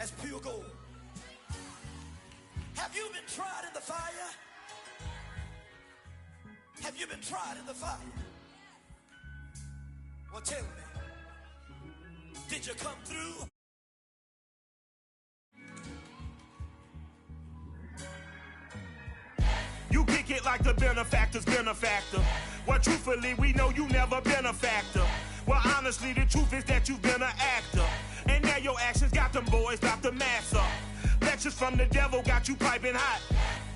as pure gold. Have you been tried in the fire? Have you been tried in the fire? Well, tell me, did you come through? You kick it like the benefactor's benefactor. Well, truthfully, we know you never been a factor. Well, honestly, the truth is that you've been an actor. And now your actions got them boys dropped the mask up. Lectures from the devil got you piping hot.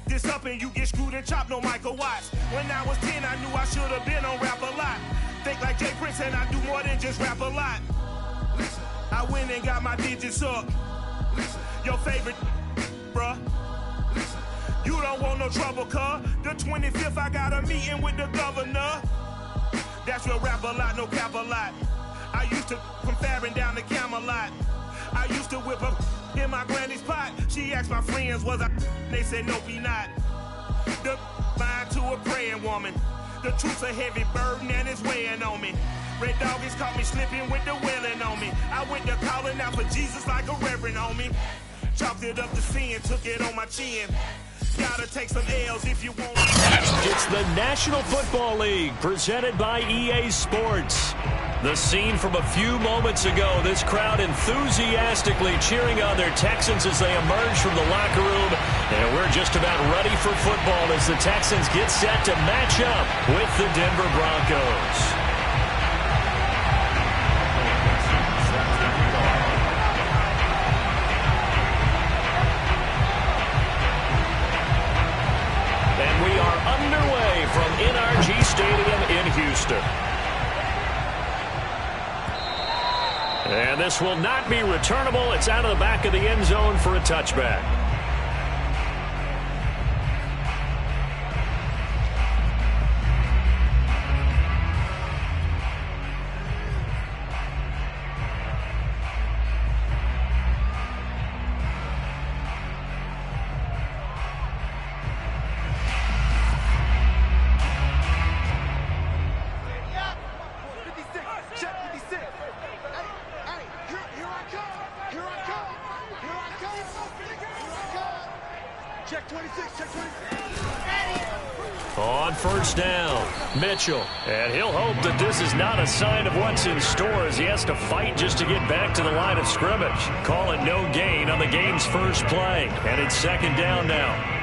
This up and you get screwed and chopped, no Michael Watts. When I was 10, I knew I should have been on Rap a Lot. Think like Jay Prince and I do more than just rap a lot. I went and got my digits up. Your favorite, bruh. You don't want no trouble, cuz. The 25th, I got a meeting with the governor. That's real rap a lot, no cap a lot. I used to come faring down the Camelot. I used to whip up in my granny's pot. She asked my friends, was I? They said, nope, he not. The line to a praying woman. The truth's a heavy burden and it's weighing on me. Red Doggies caught me slipping with the wailing on me. I went to calling out for Jesus like a reverend on me. Chalked it up to sin, took it on my chin. Gotta take some L's if you want. It's the National Football League presented by EA Sports. The scene from a few moments ago, this crowd enthusiastically cheering on their Texans as they emerge from the locker room. And we're just about ready for football as the Texans get set to match up with the Denver Broncos. Underway from NRG Stadium in Houston. And this will not be returnable. It's out of the back of the end zone for a touchback. On first down, Mitchell. And he'll hope that this is not a sign of what's in store as he has to fight just to get back to the line of scrimmage. Call it no gain on the game's first play. And it's second down now.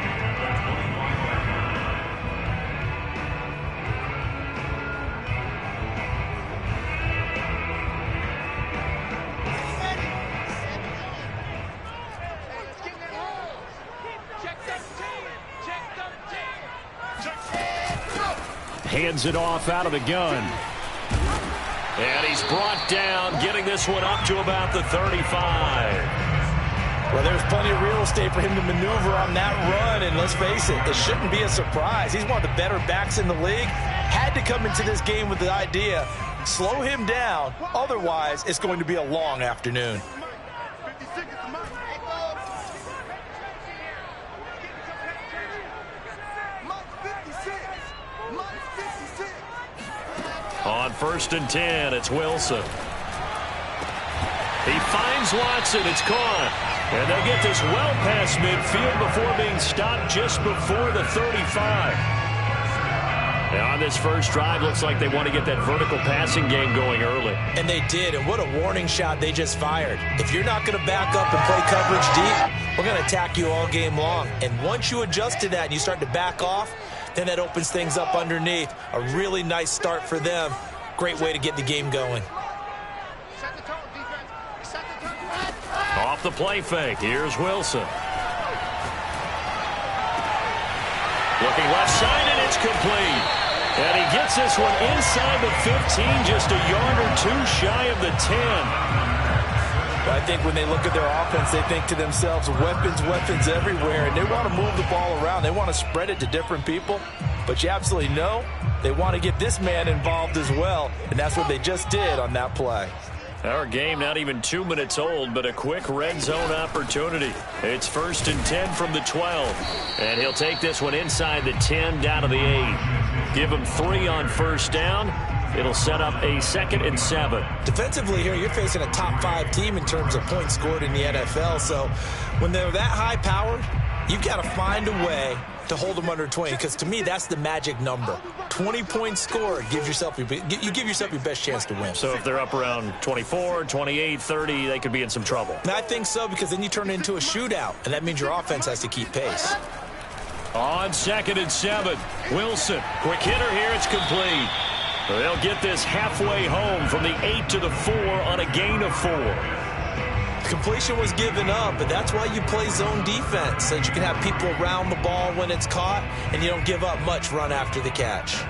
Hands it off out of the gun. And he's brought down, getting this one up to about the 35. Well, there's plenty of real estate for him to maneuver on that run, and let's face it, it shouldn't be a surprise. He's one of the better backs in the league. Had to come into this game with the idea, slow him down, otherwise it's going to be a long afternoon. On first and 10, it's Wilson. He finds Watson. It's caught. And they get this well past midfield before being stopped just before the 35. Now on this first drive, looks like they want to get that vertical passing game going early. And they did, and what a warning shot they just fired. If you're not going to back up and play coverage deep, we're going to attack you all game long. And once you adjust to that and you start to back off, then that opens things up underneath. A really nice start for them. Great way to get the game going. Off the play fake, here's Wilson. Looking left side, and it's complete. And he gets this one inside the 15, just a yard or two shy of the 10. I think when they look at their offense, they think to themselves, weapons everywhere, and they want to move the ball around. They want to spread it to different people, but you absolutely know they want to get this man involved as well, and that's what they just did on that play. Our game not even 2 minutes old, but a quick red zone opportunity. It's first and 10 from the 12, and he'll take this one inside the 10 down to the 8. Give him 3 on first down. enough. It'll set up a 2nd and 7. Defensively here, you're facing a top 5 team in terms of points scored in the NFL. So when they're that high powered, you've got to find a way to hold them under 20, because to me, that's the magic number. 20 points scored gives yourself you give yourself your best chance to win. So if they're up around 24, 28, 30, they could be in some trouble. And I think so, because then you turn it into a shootout, and that means your offense has to keep pace. On 2nd and 7, Wilson. Quick hitter here, it's complete. They'll get this halfway home from the 8 to the 4 on a gain of 4. Completion was given up, but that's why you play zone defense, so that you can have people around the ball when it's caught, and you don't give up much run after the catch.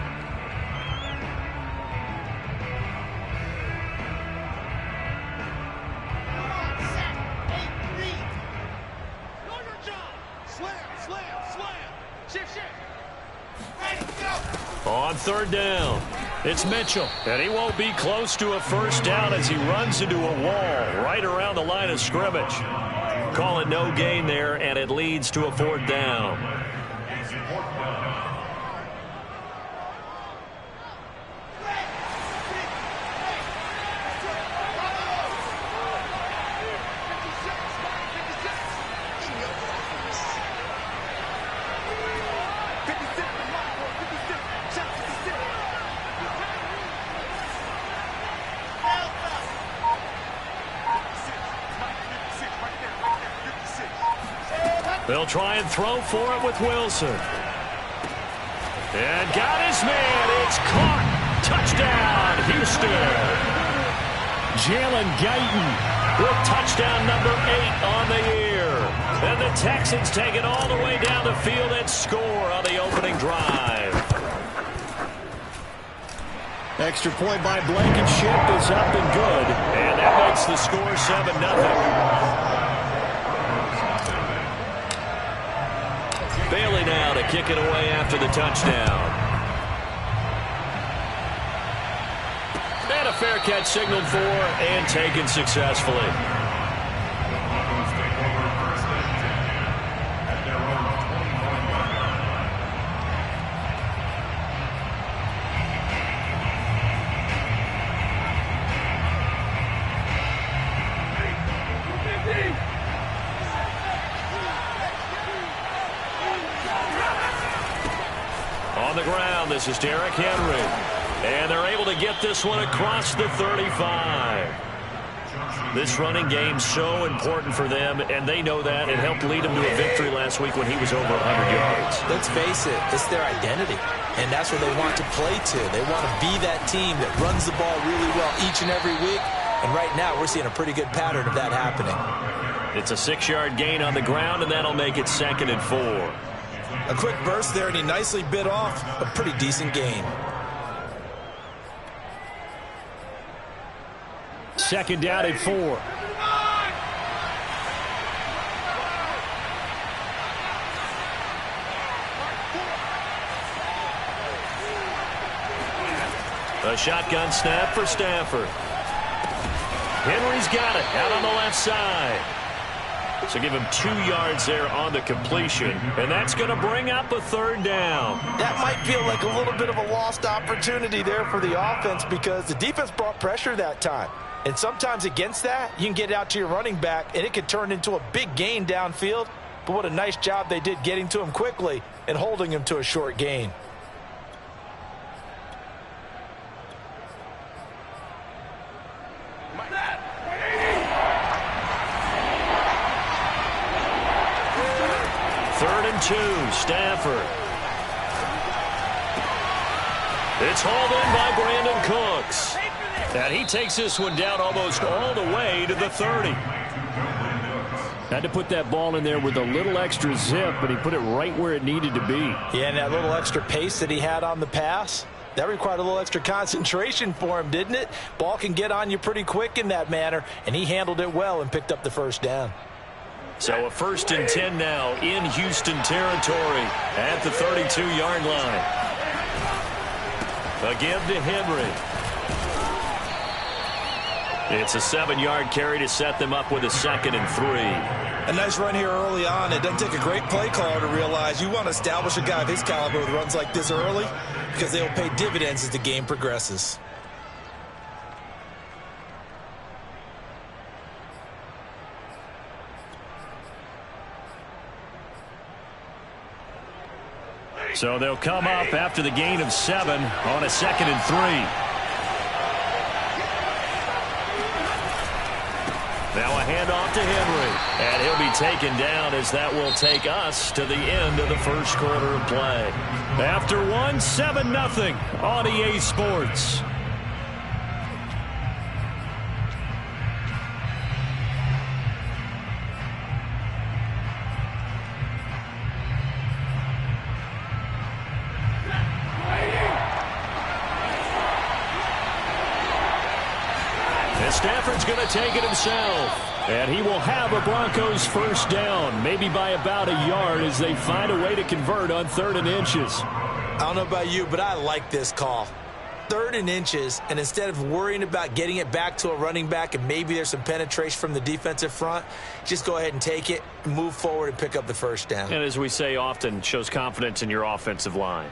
On 3rd down, it's Mitchell, and he won't be close to a first down as he runs into a wall right around the line of scrimmage. Call it no gain there, and it leads to a 4th down. They'll try and throw for it with Wilson. And got his man. It's caught. Touchdown, Houston. Jalen Guyton with touchdown number 8 on the year. And the Texans take it all the way down the field and score on the opening drive. Extra point by Blankenship is up and good. And that makes the score 7-0. Bailey now to kick it away after the touchdown. And a fair catch signaled for and taken successfully. On the ground, this is Derrick Henry. And they're able to get this one across the 35. This running game so important for them, and they know that. It helped lead them to a victory last week when he was over 100 yards. Let's face it, it's their identity, and that's what they want to play to. They want to be that team that runs the ball really well each and every week, and right now we're seeing a pretty good pattern of that happening. It's a 6-yard gain on the ground, and that'll make it 2nd and 4. A quick burst there, and he nicely bit off a pretty decent gain. 2nd down and 4. A shotgun snap for Stafford. Henry's got it out on the left side. So give him 2 yards there on the completion, and that's going to bring up a 3rd down. That might feel like a little bit of a lost opportunity there for the offense, because the defense brought pressure that time. And sometimes against that, you can get it out to your running back, and it could turn into a big gain downfield. But what a nice job they did getting to him quickly and holding him to a short gain. Stafford. It's hauled in by Brandon Cooks. And he takes this one down almost all the way to the 30. Had to put that ball in there with a little extra zip, but he put it right where it needed to be. Yeah, and that little extra pace that he had on the pass, that required a little extra concentration for him, didn't it? Ball can get on you pretty quick in that manner, and he handled it well and picked up the first down. So a 1st and 10 now in Houston territory at the 32-yard line. A give to Henry. It's a 7-yard carry to set them up with a 2nd and 3. A nice run here early on. It doesn't take a great play caller to realize you want to establish a guy of his caliber with runs like this early, because they will pay dividends as the game progresses. So they'll come up after the gain of 7 on a 2nd and 3. Now a handoff to Henry. And he'll be taken down as that will take us to the end of the first quarter of play. After 1, 7-0 on EA Sports. Stafford's going to take it himself. And he will have a Broncos first down, maybe by about a yard as they find a way to convert on 3rd and inches. I don't know about you, but I like this call. 3rd and inches, and instead of worrying about getting it back to a running back and maybe there's some penetration from the defensive front, just go ahead and take it, move forward, and pick up the first down. And as we say often, shows confidence in your offensive line.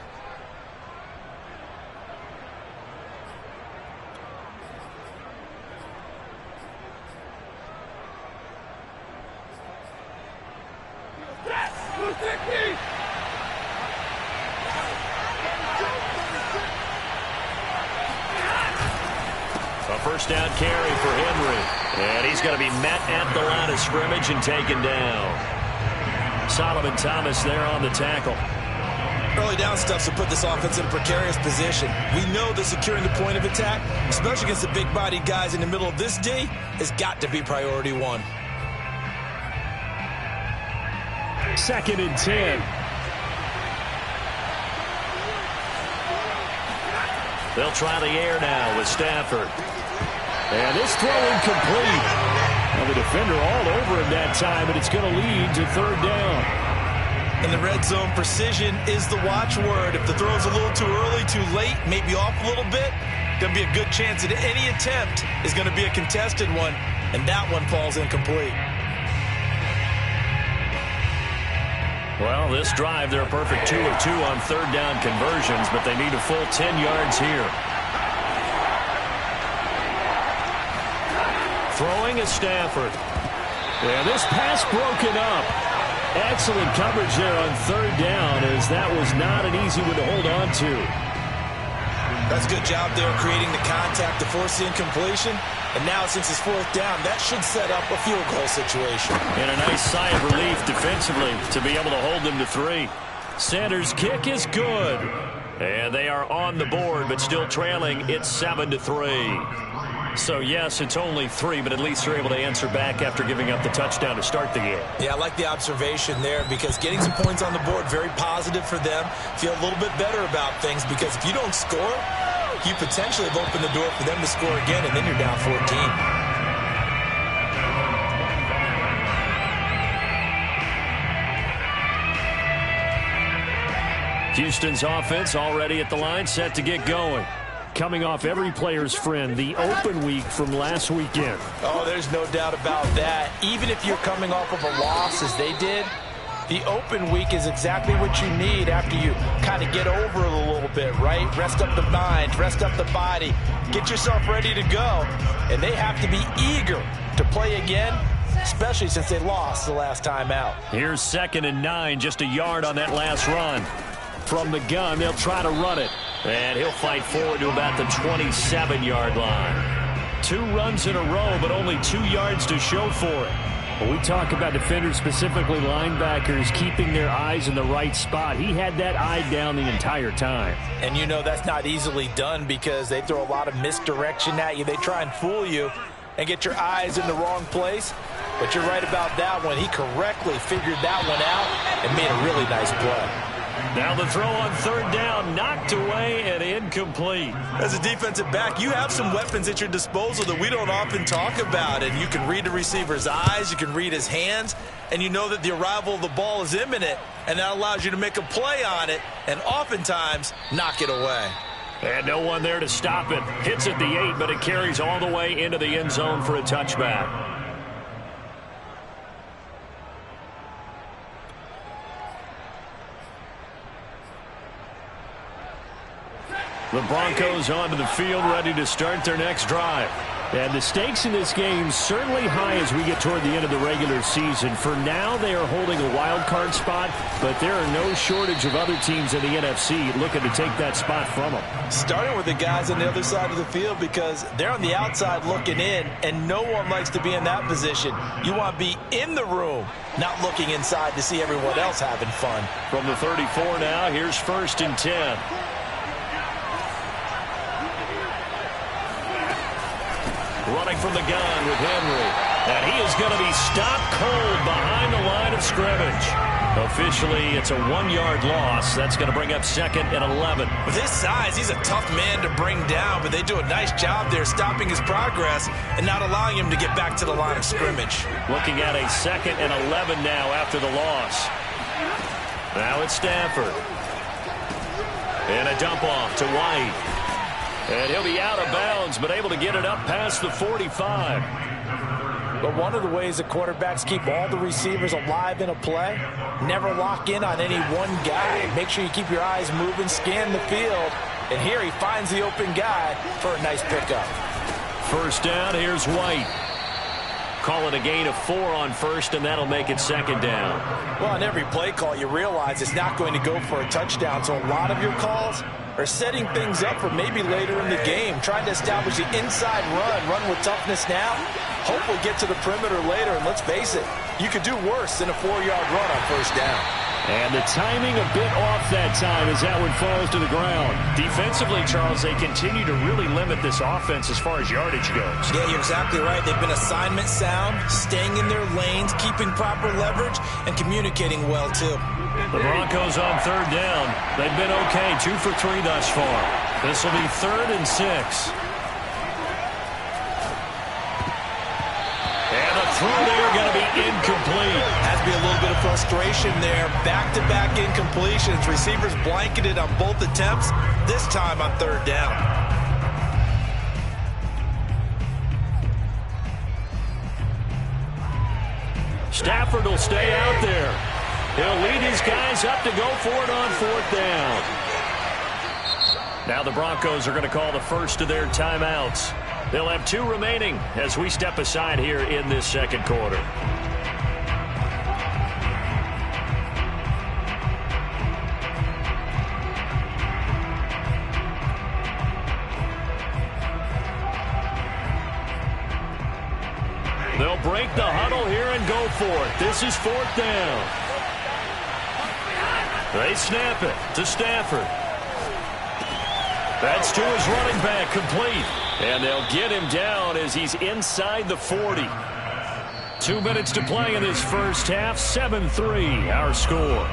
First down carry for Henry. And he's going to be met at the line of scrimmage and taken down. Solomon Thomas there on the tackle. Early down stuff to put this offense in a precarious position. We know that securing the point of attack, especially against the big-bodied guys in the middle of this D, has got to be priority 1. 2nd and 10. They'll try the air now with Stafford. And this throw incomplete. Now the defender all over him that time, but it's going to lead to 3rd down. In the red zone, precision is the watchword. If the throw's a little too early, too late, maybe off a little bit, there'll be a good chance that any attempt is going to be a contested one, and that one falls incomplete. Well, this drive, they're a perfect 2 of 2 on 3rd down conversions, but they need a full 10 yards here. Throwing is Stafford. Yeah, this pass broken up. Excellent coverage there on 3rd down, as that was not an easy one to hold on to. That's a good job there creating the contact to force the incompletion. And now, since it's 4th down, that should set up a field goal situation. And a nice sigh of relief defensively to be able to hold them to 3. Sanders' kick is good. And they are on the board, but still trailing. It's 7-3. So, yes, it's only 3, but at least they're able to answer back after giving up the touchdown to start the game. Yeah, I like the observation there because getting some points on the board, very positive for them. Feel a little bit better about things because if you don't score, you potentially have opened the door for them to score again, and then you're down 14. Houston's offense already at the line, set to get going. Coming off every player's friend, the open week from last weekend. Oh, there's no doubt about that. Even if you're coming off of a loss as they did, the open week is exactly what you need after you kind of get over it a little bit, right? Rest up the mind, rest up the body, get yourself ready to go. And they have to be eager to play again, especially since they lost the last time out. Here's 2nd and 9, just a yard on that last run. From the gun, they'll try to run it. And he'll fight forward to about the 27-yard line. 2 runs in a row, but only 2 yards to show for it. When we talk about defenders, specifically linebackers, keeping their eyes in the right spot, he had that eye down the entire time. And you know that's not easily done because they throw a lot of misdirection at you. They try and fool you and get your eyes in the wrong place. But you're right about that one. He correctly figured that one out and made a really nice play. Now the throw on 3rd down, knocked away and incomplete. As a defensive back, you have some weapons at your disposal that we don't often talk about. And you can read the receiver's eyes, you can read his hands, and you know that the arrival of the ball is imminent. And that allows you to make a play on it and oftentimes knock it away. And no one there to stop it. Hits at the 8, but it carries all the way into the end zone for a touchback. The Broncos onto the field, ready to start their next drive. And the stakes in this game certainly high as we get toward the end of the regular season. For now, they are holding a wild card spot, but there are no shortage of other teams in the NFC looking to take that spot from them. Starting with the guys on the other side of the field because they're on the outside looking in, and no one likes to be in that position. You want to be in the room, not looking inside to see everyone else having fun. From the 34 now, here's 1st and 10. Running from the gun with Henry. And he is going to be stopped cold behind the line of scrimmage. Officially, it's a 1-yard loss. That's going to bring up 2nd and 11. With his size, he's a tough man to bring down, but they do a nice job there stopping his progress and not allowing him to get back to the line of scrimmage. Looking at a 2nd and 11 now after the loss. Now it's Stafford. And a dump off to White. And he'll be out of bounds, but able to get it up past the 45. But one of the ways that quarterbacks keep all the receivers alive in a play, never lock in on any one guy. Make sure you keep your eyes moving, scan the field. And here he finds the open guy for a nice pickup. 1st down, here's White. Call it a gain of 4 on 1st, and that'll make it 2nd down. Well, on every play call, you realize it's not going to go for a touchdown. So a lot of your calls are setting things up for maybe later in the game, trying to establish the inside run with toughness now. Hope we'll get to the perimeter later, and let's face it, you could do worse than a 4-yard run on 1st down. And the timing a bit off that time as that one falls to the ground. Defensively, Charles, they continue to really limit this offense as far as yardage goes. Yeah, you're exactly right. They've been assignment sound, staying in their lanes, keeping proper leverage, and communicating well, too. The Broncos on 3rd down. They've been okay, 2 for 3 thus far. This will be 3rd and 6. And the throw there going to be incomplete. Has to be a little bit of frustration there. Back-to-back incompletions. Receivers blanketed on both attempts, this time on 3rd down. Stafford will stay out there. He'll lead his guys up to go for it on 4th down. Now the Broncos are going to call the first of their timeouts. They'll have 2 remaining as we step aside here in this 2nd quarter. They'll break the huddle here and go for it. This is 4th down. They snap it to Stafford. That's to his running back, complete. And they'll get him down as he's inside the 40. 2 minutes to play in this first half. 7-3, our score.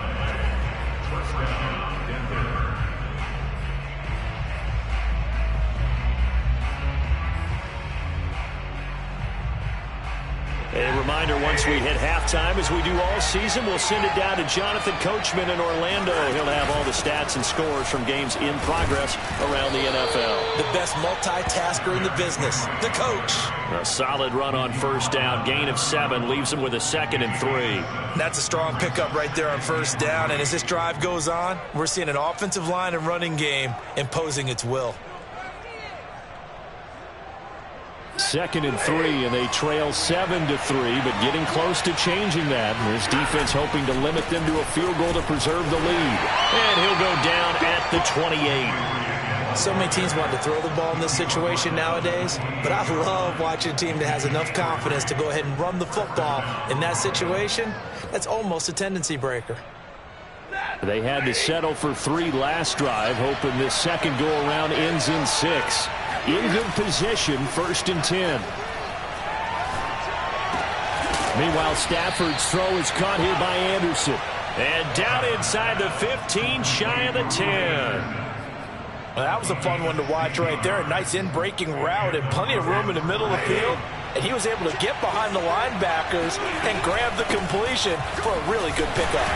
A reminder, once we hit halftime, as we do all season, we'll send it down to Jonathan Coachman in Orlando. He'll have all the stats and scores from games in progress around the NFL. The best multitasker in the business, the coach. A solid run on 1st down. Gain of 7 leaves him with a 2nd and 3. That's a strong pickup right there on 1st down. And as this drive goes on, we're seeing an offensive line and running game imposing its will. 2nd and 3, and they trail 7-3, but getting close to changing that. This defense hoping to limit them to a field goal to preserve the lead. And he'll go down at the 28. So many teams want to throw the ball in this situation nowadays, but I love watching a team that has enough confidence to go ahead and run the football in that situation. That's almost a tendency breaker. They had to settle for 3 last drive, hoping this second go-around ends in 6. In good position, 1st and 10. Meanwhile, Stafford's throw is caught here by Anderson. And down inside the 15, shy of the 10. Well, that was a fun one to watch right there. A nice in-breaking route and plenty of room in the middle of the field. And he was able to get behind the linebackers and grab the completion for a really good pickup.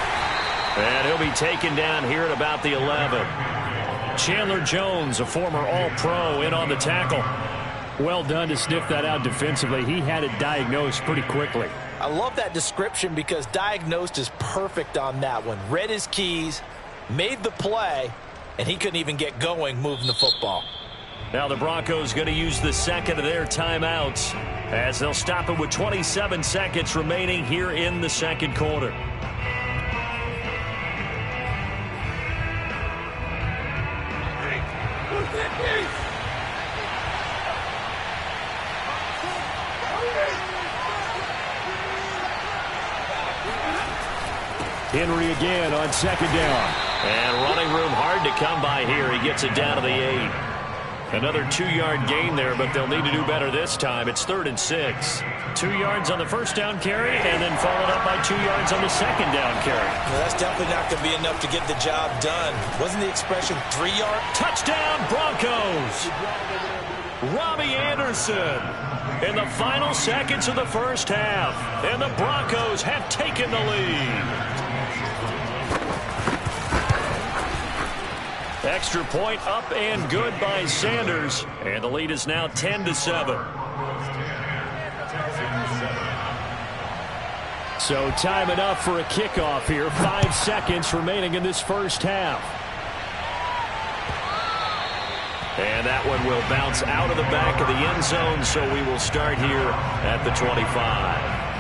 And he'll be taken down here at about the 11. Chandler Jones, a former All-Pro, in on the tackle. Well done to sniff that out defensively. He had it diagnosed pretty quickly. I love that description because diagnosed is perfect on that one. Read his keys, made the play, and he couldn't even get going moving the football. Now the Broncos going to use the second of their timeouts as they'll stop it with 27 seconds remaining here in the second quarter. Henry again on second down. And running room hard to come by here. He gets it down to the 8. Another 2-yard gain there, but they'll need to do better this time. It's 3rd and 6. 2 yards on the first down carry, and then followed up by 2 yards on the second down carry. Well, that's definitely not going to be enough to get the job done. Wasn't the expression 3-yard? Touchdown, Broncos! Robbie Anderson in the final seconds of the first half. And the Broncos have taken the lead. Extra point up and good by Sanders. And the lead is now 10-7. So time enough for a kickoff here. 5 seconds remaining in this first half. And that one will bounce out of the back of the end zone, so we will start here at the 25.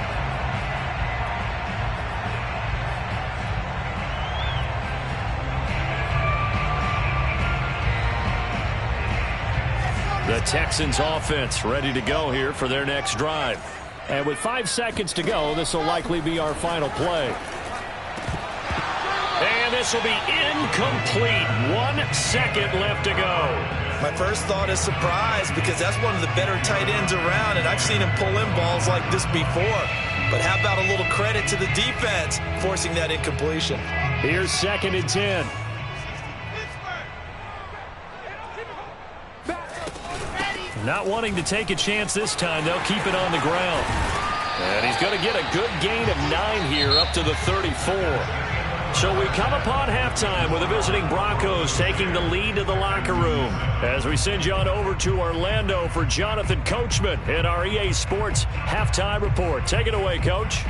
The Texans offense ready to go here for their next drive. And with 5 seconds to go, this will likely be our final play. And this will be incomplete. 1 second left to go. My first thought is surprise, because that's one of the better tight ends around, and I've seen him pull in balls like this before. But how about a little credit to the defense forcing that incompletion? Here's 2nd and 10. Not wanting to take a chance this time. They'll keep it on the ground. And he's going to get a good gain of 9 here up to the 34. So we come upon halftime with the visiting Broncos taking the lead to the locker room. As we send you on over to Orlando for Jonathan Coachman in our EA Sports Halftime Report. Take it away, Coach.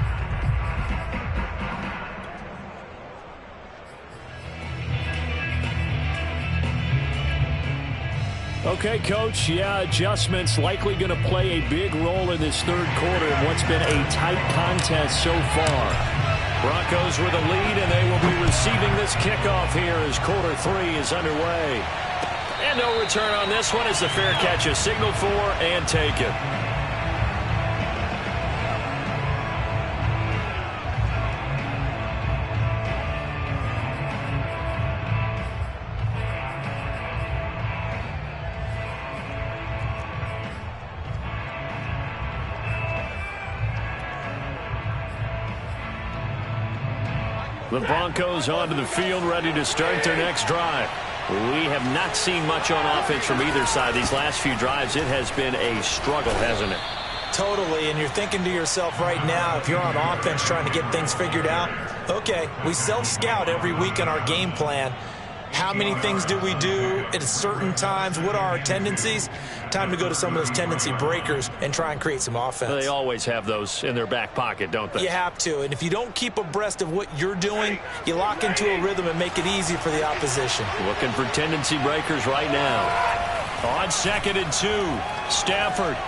Okay, Coach, adjustments likely going to play a big role in this third quarter in what's been a tight contest so far. Broncos with a lead, and they will be receiving this kickoff here as quarter 3 is underway. And no return on this one as the fair catch is signaled for and taken. The Broncos onto the field, ready to start their next drive. We have not seen much on offense from either side. These last few drives, it has been a struggle, hasn't it? Totally, and you're thinking to yourself right now, if you're on offense trying to get things figured out, okay, we self-scout every week on our game plan. How many things do we do at certain times? What are our tendencies? Time to go to some of those tendency breakers and try and create some offense. They always have those in their back pocket, don't they? You have to, and if you don't keep abreast of what you're doing, you lock into a rhythm and make it easy for the opposition. Looking for tendency breakers right now. On 2nd and 2, Stafford.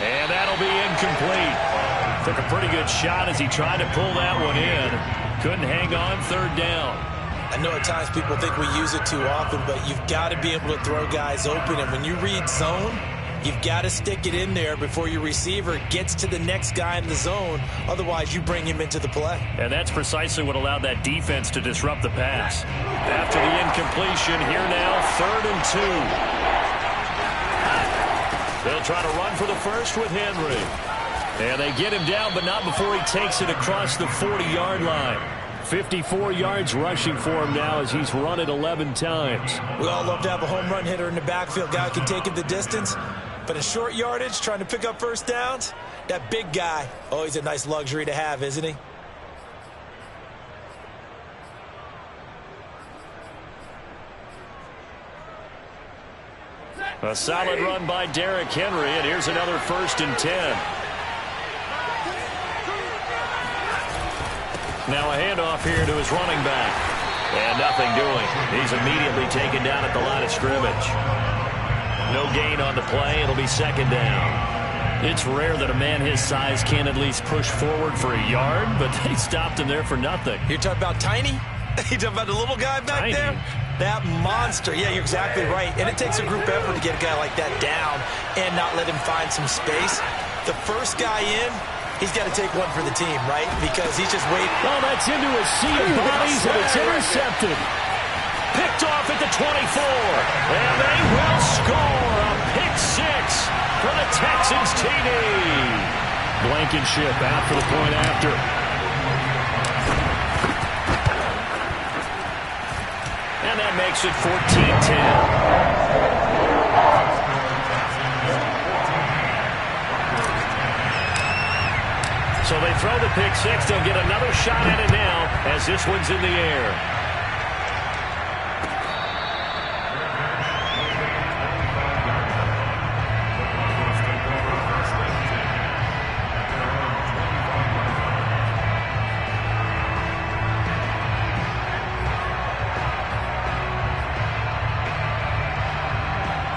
And that'll be incomplete. Took a pretty good shot as he tried to pull that one in. Couldn't hang on, 3rd down. I know at times people think we use it too often, but you've got to be able to throw guys open. And when you read zone, you've got to stick it in there before your receiver gets to the next guy in the zone. Otherwise, you bring him into the play. And that's precisely what allowed that defense to disrupt the pass. After the incompletion, here now, 3rd and 2. They'll try to run for the first with Henry. And they get him down, but not before he takes it across the 40-yard line. 54 yards rushing for him now as he's run it 11 times. We all love to have a home run hitter in the backfield. Guy can take it the distance. But in short yardage, trying to pick up first downs, that big guy, always a nice luxury to have, isn't he? A solid run by Derrick Henry, and here's another 1st and 10. Now a handoff here to his running back. And nothing doing. He's immediately taken down at the line of scrimmage. No gain on the play. It'll be second down. It's rare that a man his size can at least push forward for a yard, but they stopped him there for nothing. You're talking about Tiny? You're talking about the little guy back Tiny. there? That monster. Yeah, you're exactly right. And it takes a group effort to get a guy like that down and not let him find some space. The first guy in, he's got to take one for the team, right? Because he's just waiting. Oh, that's into a sea of bodies, and it's intercepted. Picked off at the 24. And they will score a pick six for the Texans TD. Blankenship out for the point after. And that makes it 14-10. So they throw the pick six. They'll get another shot at it now as this one's in the air.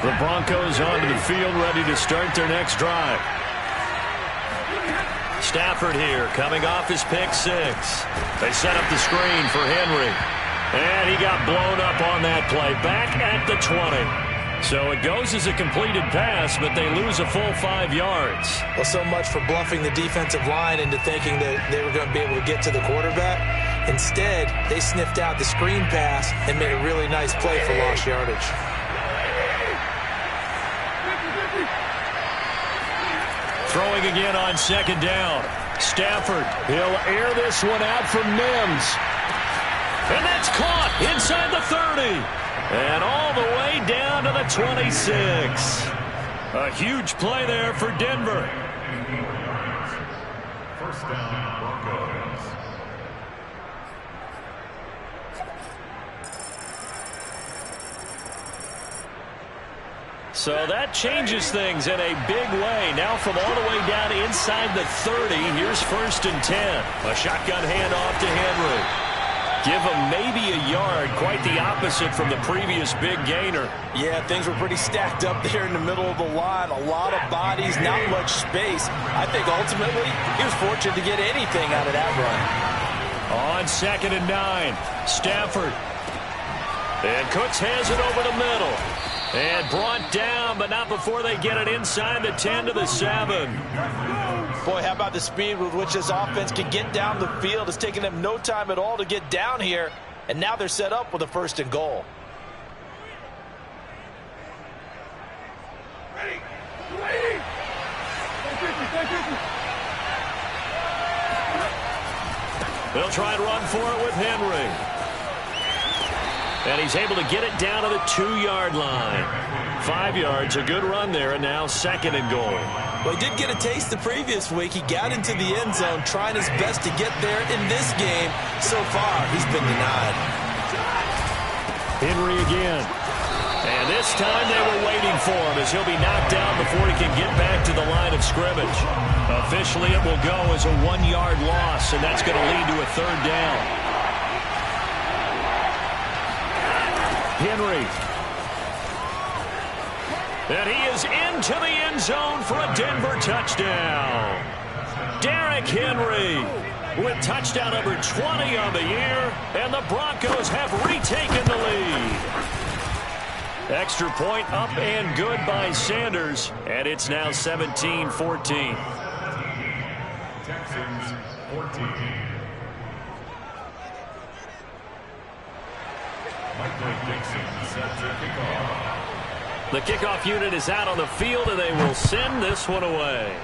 The Broncos onto the field, ready to start their next drive. Stafford here, coming off his pick six. They set up the screen for Henry. And he got blown up on that play, back at the 20. So it goes as a completed pass, but they lose a full 5 yards. Well, so much for bluffing the defensive line into thinking that they were going to be able to get to the quarterback. Instead, they sniffed out the screen pass and made a really nice play for lost yardage. Throwing again on second down. Stafford, he'll air this one out for Mims. And that's caught inside the 30. And all the way down to the 26. A huge play there for Denver. First down, Broncos. So that changes things in a big way. Now from all the way down inside the 30, here's first and 10. A shotgun handoff to Henry. Give him maybe a yard, quite the opposite from the previous big gainer. Yeah, things were pretty stacked up there in the middle of the line. A lot of bodies, not much space. I think ultimately he was fortunate to get anything out of that run. On second and 9, Stafford. And Cooks has it over the middle. And brought down, but not before they get it inside the 10 to the 7. Boy, how about the speed with which this offense can get down the field? It's taken them no time at all to get down here. And now they're set up with a first and goal. They'll try and run for it with Henry. And he's able to get it down to the 2-yard line. 5 yards, a good run there, and now second and goal. Well, he did get a taste the previous week. He got into the end zone, trying his best to get there in this game. So far, he's been denied. Henry again. And this time they were waiting for him as he'll be knocked down before he can get back to the line of scrimmage. Officially, it will go as a 1-yard loss, and that's going to lead to a third down. Henry. And he is into the end zone for a Denver touchdown. Derrick Henry with touchdown number 20 on the year, and the Broncos have retaken the lead. Extra point up and good by Sanders, and it's now 17-14. Texans 14. The kickoff unit is out on the field, and they will send this one away.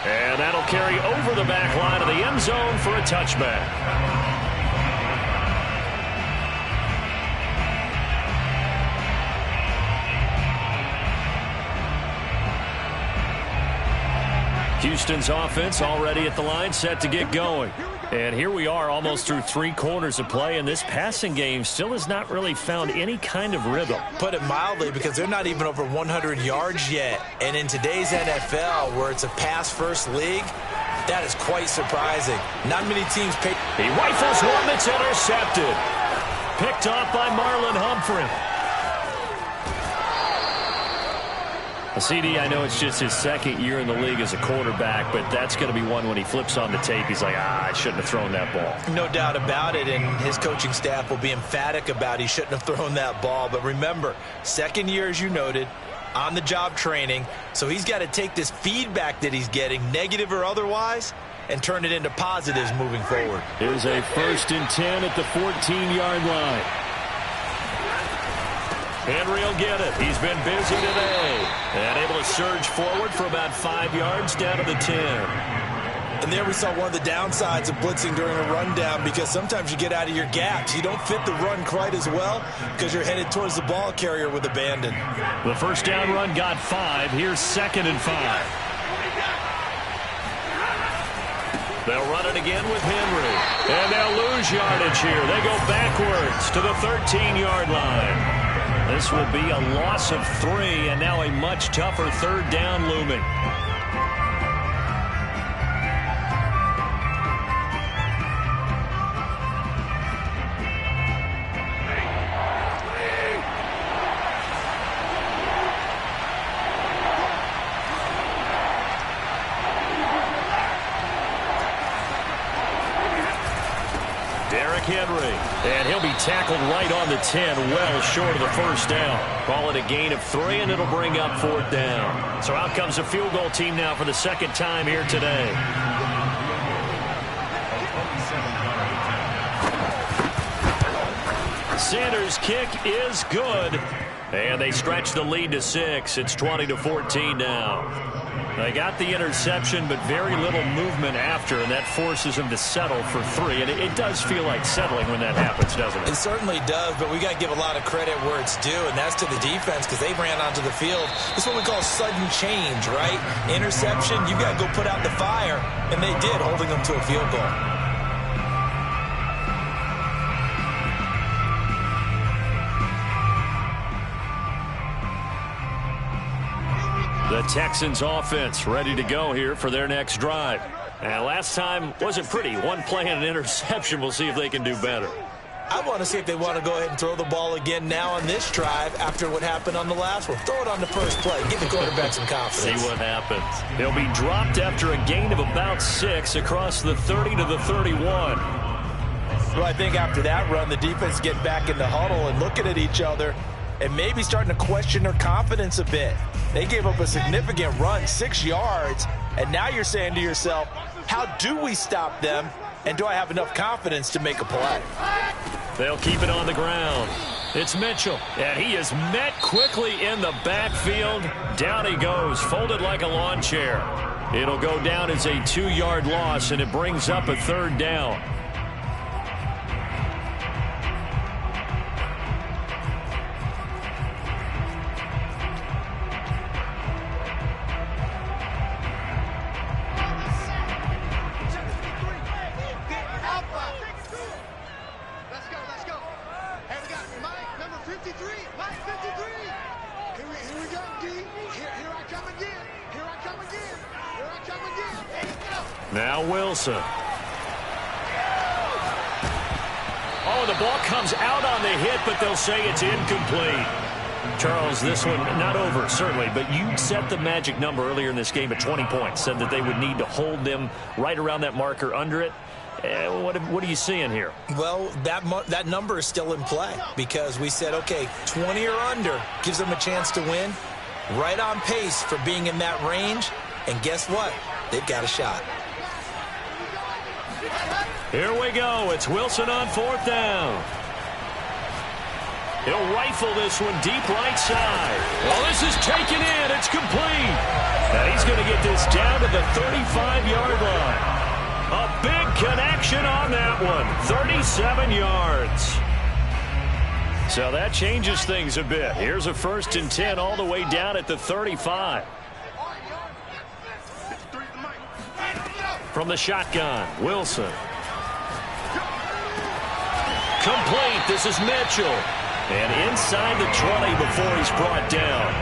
And that'll carry over the back line of the end zone for a touchback. Houston's offense already at the line, set to get going. And here we are almost through 3 quarters of play, and this passing game still has not really found any kind of rhythm. Put it mildly, because they're not even over 100 yards yet. And in today's NFL, where it's a pass-first league, That is quite surprising. Not many teams pay. He rifles one that's intercepted. Picked off by Marlon Humphrey. CD, I know it's just his second year in the league as a quarterback, but that's going to be one when he flips on the tape. He's like, I shouldn't have thrown that ball. No doubt about it, and his coaching staff will be emphatic about he shouldn't have thrown that ball. But remember, second year, as you noted, on-the-job training, so he's got to take this feedback that he's getting, negative or otherwise, and turn it into positives moving forward. Here's a 1st and 10 at the 14-yard line. Henry will get it. He's been busy today. And able to surge forward for about 5 yards down to the 10. And there we saw one of the downsides of blitzing during a rundown, because sometimes you get out of your gaps. You don't fit the run quite as well because you're headed towards the ball carrier with abandon. The first down run got 5. Here's 2nd and 5. They'll run it again with Henry. And they'll lose yardage here. They go backwards to the 13-yard line. This will be a loss of 3, and now a much tougher 3rd down looming. Henry, and he'll be tackled right on the 10, well short of the first down. Call it a gain of 3, and it'll bring up 4th down. So out comes a field goal team now for the second time here today. Sanders' kick is good, and they stretch the lead to 6. It's 20-14 now. They got the interception, but very little movement after, and that forces them to settle for 3. And it does feel like settling when that happens, doesn't it? It certainly does, but we got to give a lot of credit where it's due, and that's to the defense, because they ran onto the field. It's what we call sudden change, right? Interception, you got to go put out the fire, and they did, holding them to a field goal. The Texans offense ready to go here for their next drive. And last time wasn't pretty. One play and an interception. We'll see if they can do better. I want to see if they want to go ahead and throw the ball again now on this drive after what happened on the last one. Throw it on the first play. Give the quarterback some confidence. See what happens. They'll be dropped after a gain of about 6 across the 30 to the 31. Well, I think after that run, the defense get back in the huddle and looking at each other and maybe starting to question their confidence a bit. They gave up a significant run, 6 yards, and now you're saying to yourself, how do we stop them, and do I have enough confidence to make a play? They'll keep it on the ground. It's Mitchell, and he is met quickly in the backfield. Down he goes, folded like a lawn chair. It'll go down as a 2-yard loss, and it brings up a 3rd down. Now Wilson. Oh, the ball comes out on the hit, but they'll say it's incomplete. Charles, this one not over, certainly, but you set the magic number earlier in this game at 20 points, said that they would need to hold them right around that marker under it. What are you seeing here? Well, that number is still in play because we said, okay, 20 or under gives them a chance to win. Right on pace for being in that range, and guess what? They've got a shot. Here we go. It's Wilson on 4th down. He'll rifle this one deep right side. Well, this is taken in. It's complete. And he's going to get this down to the 35-yard line. A big connection on that one. 37 yards. So that changes things a bit. Here's a 1st and 10 all the way down at the 35. From the shotgun, Wilson. Complete. This is Mitchell. And inside the 20 before he's brought down.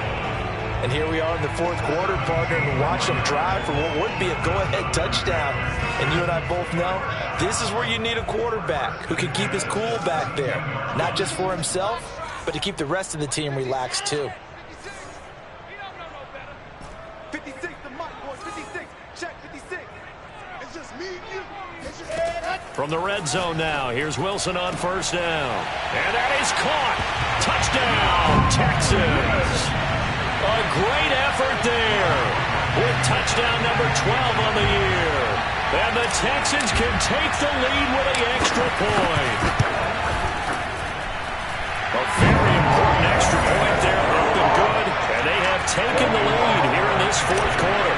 And here we are in the fourth quarter, partner, and watch them drive for what would be a go-ahead touchdown. And you and I both know this is where you need a quarterback who can keep his cool back there. Not just for himself, but to keep the rest of the team relaxed too. 56, the mic, boys, 56. Check 56. It's just me and you. From the red zone now, here's Wilson on first down. And that is caught. Touchdown, Texans. A great effort there with touchdown number 12 on the year. And the Texans can take the lead with an extra point. A very important extra point there. Up and good. And they have taken the lead here in this fourth quarter.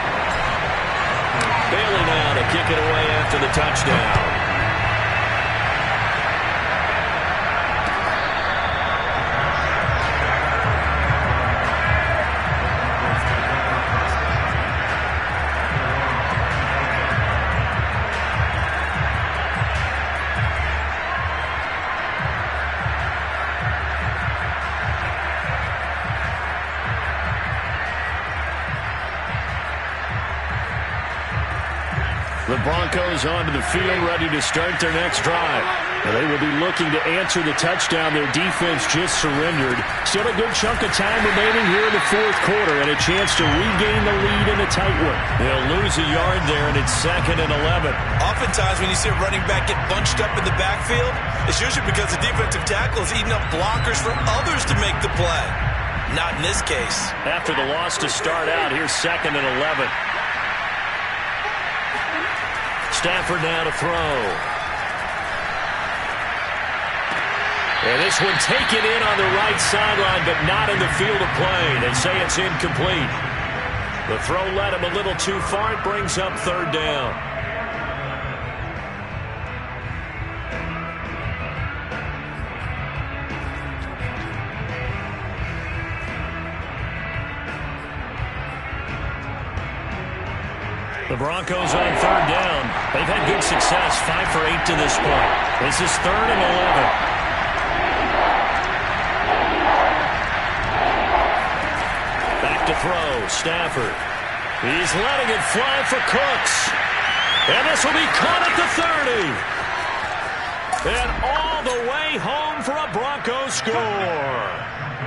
Bailey now to kick it away after the touchdown. The Broncos onto the field, ready to start their next drive. They will be looking to answer the touchdown their defense just surrendered. Still a good chunk of time remaining here in the fourth quarter and a chance to regain the lead in a tight one. They'll lose a yard there, and it's 2nd and 11. Oftentimes when you see a running back get bunched up in the backfield, it's usually because the defensive tackle is eating up blockers for others to make the play. Not in this case. After the loss to start out, here's 2nd and 11. Stafford now to throw. And this one taken in on the right sideline, but not in the field of play. They say it's incomplete. The throw led him a little too far. It brings up 3rd down. The Broncos on 3rd down. They've had good success, 5 for 8 to this point. This is 3rd and 11. Back to throw, Stafford. He's letting it fly for Cooks. And this will be caught at the 30. And all the way home for a Broncos score.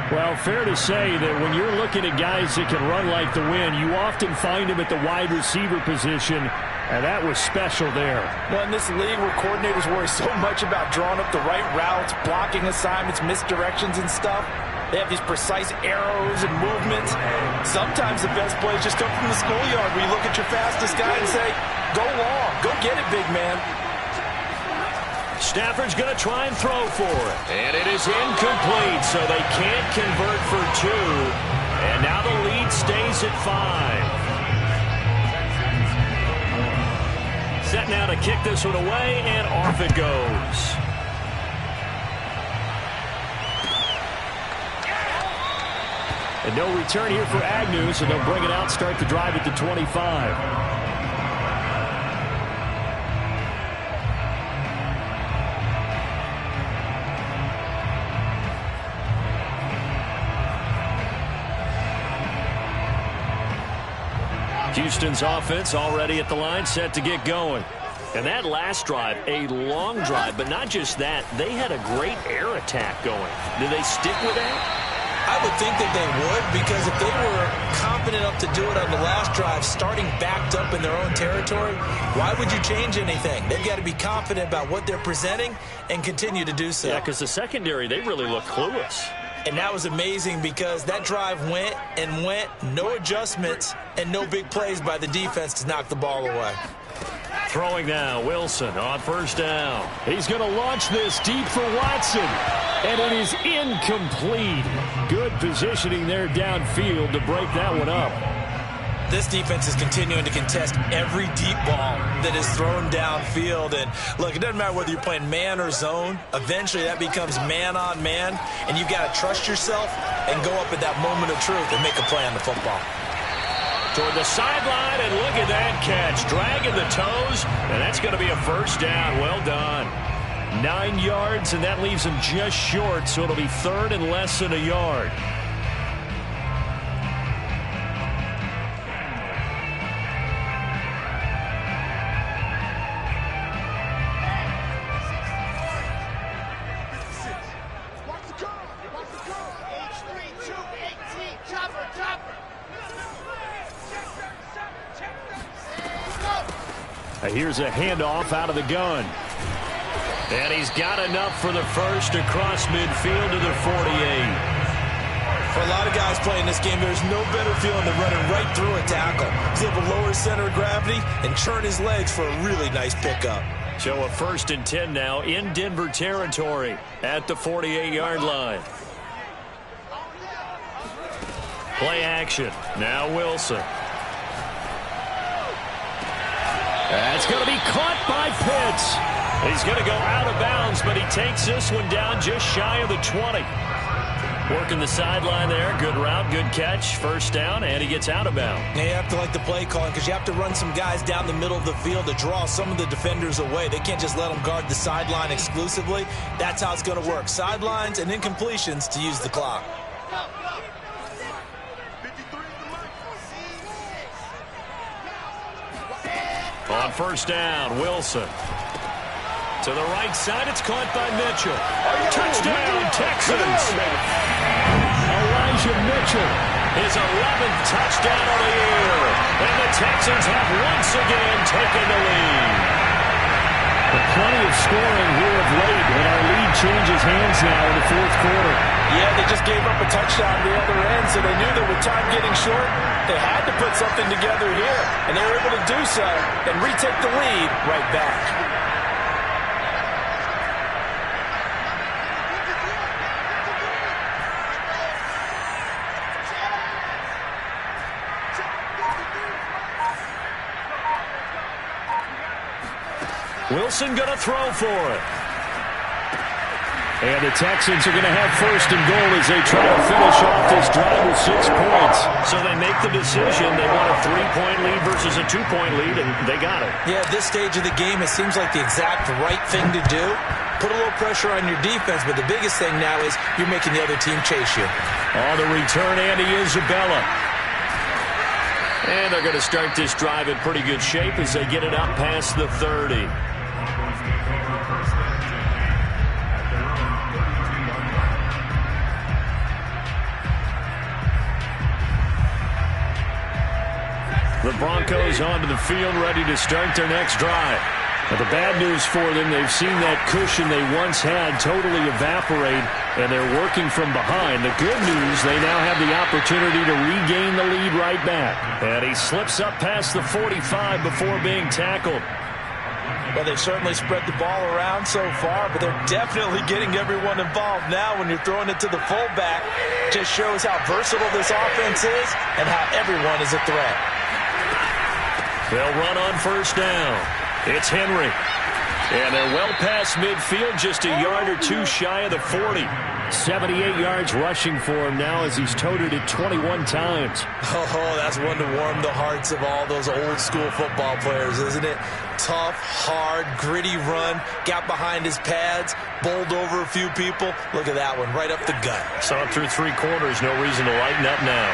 Well, fair to say that when you're looking at guys that can run like the wind, you often find them at the wide receiver position, and that was special there. Well, in this league where coordinators worry so much about drawing up the right routes, blocking assignments, misdirections and stuff, they have these precise arrows and movements. Sometimes the best plays just come from the schoolyard where you look at your fastest guy and say, go long, go get it, big man. Stafford's going to try and throw for it. And it is incomplete, so they can't convert for 2. And now the lead stays at 5. Set now to kick this one away, and off it goes. And no return here for Agnew, so they'll bring it out, start the drive at the 25. Houston's offense already at the line, set to get going. And that last drive, a long drive, but not just that. They had a great air attack going. Do they stick with that? I would think that they would, because if they were confident enough to do it on the last drive, starting backed up in their own territory, why would you change anything? They've got to be confident about what they're presenting and continue to do so. Yeah, because the secondary, they really look clueless. And that was amazing because that drive went and went, no adjustments, and no big plays by the defense to knock the ball away. Throwing now, Wilson on first down. He's going to launch this deep for Watson. And it is incomplete. Good positioning there downfield to break that one up. This defense is continuing to contest every deep ball that is thrown downfield. And look, it doesn't matter whether you're playing man or zone. Eventually that becomes man on man. And you've got to trust yourself and go up at that moment of truth and make a play on the football. Toward the sideline, and look at that catch. Dragging the toes, and that's going to be a first down. Well done. 9 yards, and that leaves him just short, so it'll be 3rd and less than a yard. Here's a handoff out of the gun. And he's got enough for the first across midfield to the 48. For a lot of guys playing this game, there's no better feeling than running right through a tackle. He's able to lower his center of gravity and churn his legs for a really nice pickup. So a 1st and 10 now in Denver territory at the 48-yard line. Play action. Now Wilson. That's going to be caught by Pitts. He's going to go out of bounds, but he takes this one down just shy of the 20. Working the sideline there. Good route, good catch. First down, and he gets out of bounds. Yeah, you have to like the play calling because you have to run some guys down the middle of the field to draw some of the defenders away. They can't just let them guard the sideline exclusively. That's how it's going to work. Sidelines and incompletions to use the clock. On first down, Wilson. To the right side, it's caught by Mitchell. Touchdown, Texans. Elijah Mitchell. His 11th touchdown of the year. And the Texans have once again taken the lead. Plenty of scoring here of late, and our lead changes hands now in the 4th quarter. Yeah, they just gave up a touchdown at the other end, so they knew that with time getting short, they had to put something together here. And they were able to do so and retake the lead right back. Wilson going to throw for it. And the Texans are going to have 1st and goal as they try to finish off this drive with 6 points. So they make the decision. They want a 3-point lead versus a 2-point lead, and they got it. Yeah, at this stage of the game, it seems like the exact right thing to do. Put a little pressure on your defense, but the biggest thing now is you're making the other team chase you. On the return, Andy Isabella. And they're going to start this drive in pretty good shape as they get it up past the 30. The Broncos onto the field, ready to start their next drive. But the bad news for them, they've seen that cushion they once had totally evaporate, and they're working from behind. The good news, they now have the opportunity to regain the lead right back. And he slips up past the 45 before being tackled. Well, they've certainly spread the ball around so far, but they're definitely getting everyone involved now when you're throwing it to the fullback. Just shows how versatile this offense is and how everyone is a threat. They'll run on first down. It's Henry. And they're well past midfield, just a yard or two shy of the 40. 78 yards rushing for him now as he's toted it 21 times. Oh, that's one to warm the hearts of all those old school football players, isn't it? Tough, hard, gritty run, got behind his pads, bowled over a few people. Look at that one, right up the gut. Saw it through 3 quarters, no reason to lighten up now.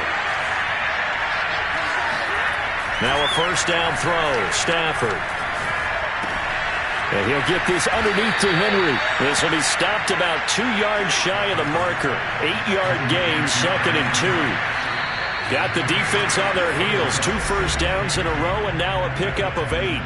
Now a first down throw, Stafford. And he'll get this underneath to Henry. This will be stopped about 2 yards shy of the marker. 8-yard gain, 2nd and 2. Got the defense on their heels. 2 first downs in a row, and now a pickup of 8.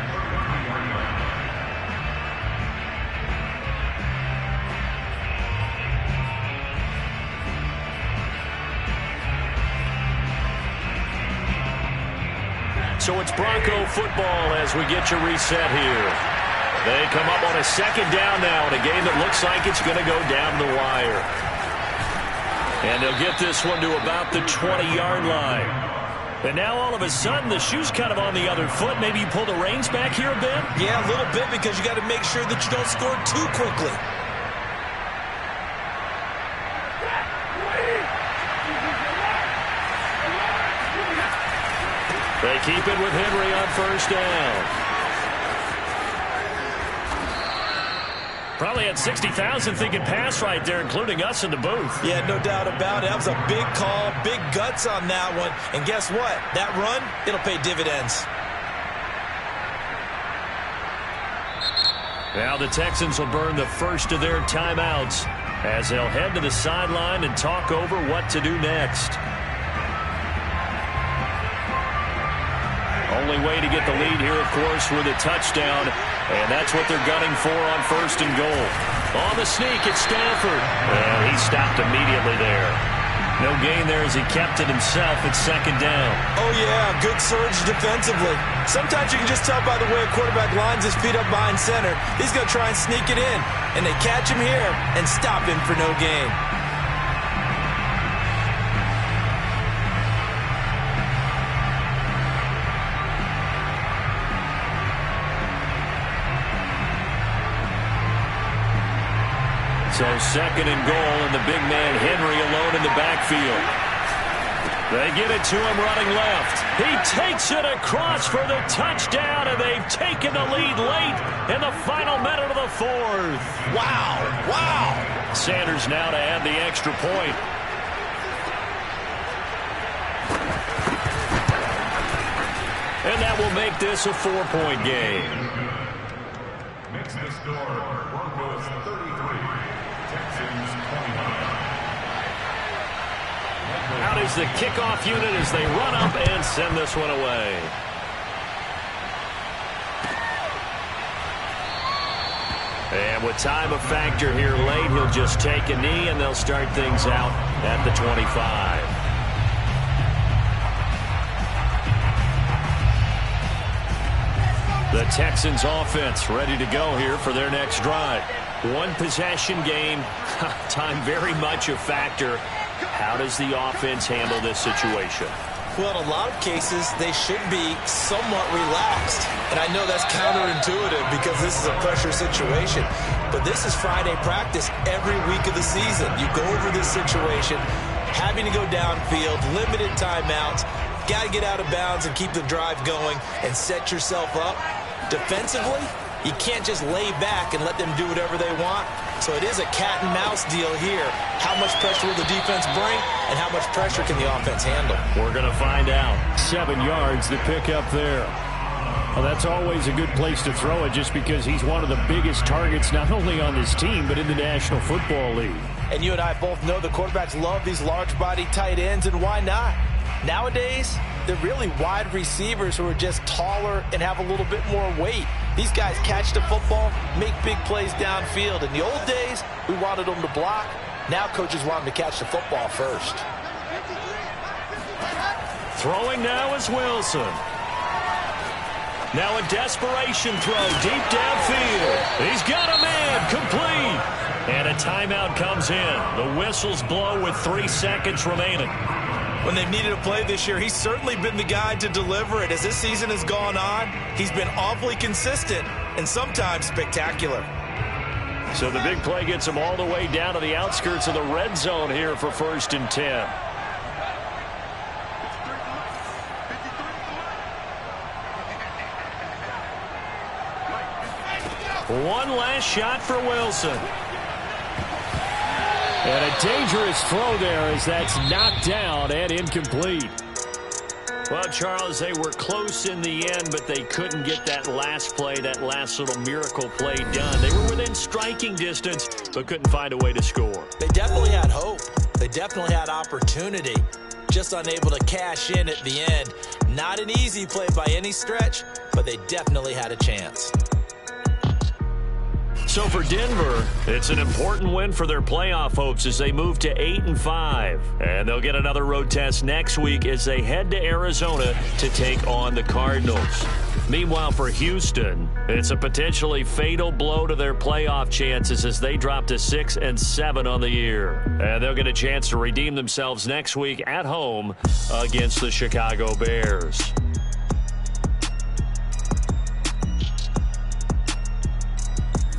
So it's Bronco football as we get you reset here. They come up on a 2nd down now in a game that looks like it's going to go down the wire. And they'll get this one to about the 20-yard line. And now all of a sudden the shoe's kind of on the other foot. Maybe you pull the reins back here a bit? Yeah, a little bit because you got to make sure that you don't score too quickly. They keep it with Henry on first down. Probably had 60,000 thinking pass right there, including us in the booth. Yeah, no doubt about it. That was a big call, big guts on that one. And guess what? That run, it'll pay dividends. Now the Texans will burn the first of their timeouts as they'll head to the sideline and talk over what to do next. only way to get the lead here, of course, with a touchdown. And that's what they're gunning for on 1st and goal. On the sneak, it's Stafford. And he stopped immediately there. No gain there as he kept it himself at 2nd down. Oh, yeah, good surge defensively. Sometimes you can just tell by the way a quarterback lines his feet up behind center. He's going to try and sneak it in. And they catch him here and stop him for no gain. So 2nd and goal, and the big man Henry alone in the backfield. They get it to him running left. He takes it across for the touchdown, and they've taken the lead late in the final minute of the 4th. Wow, wow. Sanders now to add the extra point. And that will make this a 4-point game. Makes the score Broncos 33, Texans 29. Out is the kickoff unit as they run up and send this one away. And with time a factor here late, he'll just take a knee and they'll start things out at the 25. The Texans offense ready to go here for their next drive. One possession game, time very much a factor. How does the offense handle this situation? Well, in a lot of cases, they should be somewhat relaxed. And I know that's counterintuitive because this is a pressure situation. But this is Friday practice every week of the season. You go over this situation, having to go downfield, limited timeouts, got to get out of bounds and keep the drive going and set yourself up. Defensively, you can't just lay back and let them do whatever they want. So it is a cat and mouse deal here. How much pressure will the defense bring and how much pressure can the offense handle? We're going to find out. 7 yards to pick up there. Well, that's always a good place to throw it just because he's one of the biggest targets not only on this team but in the National Football League. And you and I both know the quarterbacks love these large body tight ends, and why not? Nowadays, they're really wide receivers who are just taller and have a little bit more weight. These guys catch the football, make big plays downfield. In the old days, we wanted them to block. Now coaches want them to catch the football first. Throwing now is Wilson. Now a desperation throw deep downfield. He's got a man, complete. And a timeout comes in. The whistles blow with 3 seconds remaining. When they've needed a play this year, he's certainly been the guy to deliver it. As this season has gone on, he's been awfully consistent and sometimes spectacular. So the big play gets him all the way down to the outskirts of the red zone here for 1st and 10. One last shot for Wilson. And a dangerous throw there as that's knocked down and incomplete. Well, Charles, they were close in the end, but they couldn't get that last play, that last little miracle play done. They were within striking distance, but couldn't find a way to score. They definitely had hope. They definitely had opportunity. Just unable to cash in at the end. Not an easy play by any stretch, but they definitely had a chance. So for Denver, it's an important win for their playoff hopes as they move to 8-5. And they'll get another road test next week as they head to Arizona to take on the Cardinals. Meanwhile, for Houston, it's a potentially fatal blow to their playoff chances as they drop to 6-7 on the year. And they'll get a chance to redeem themselves next week at home against the Chicago Bears.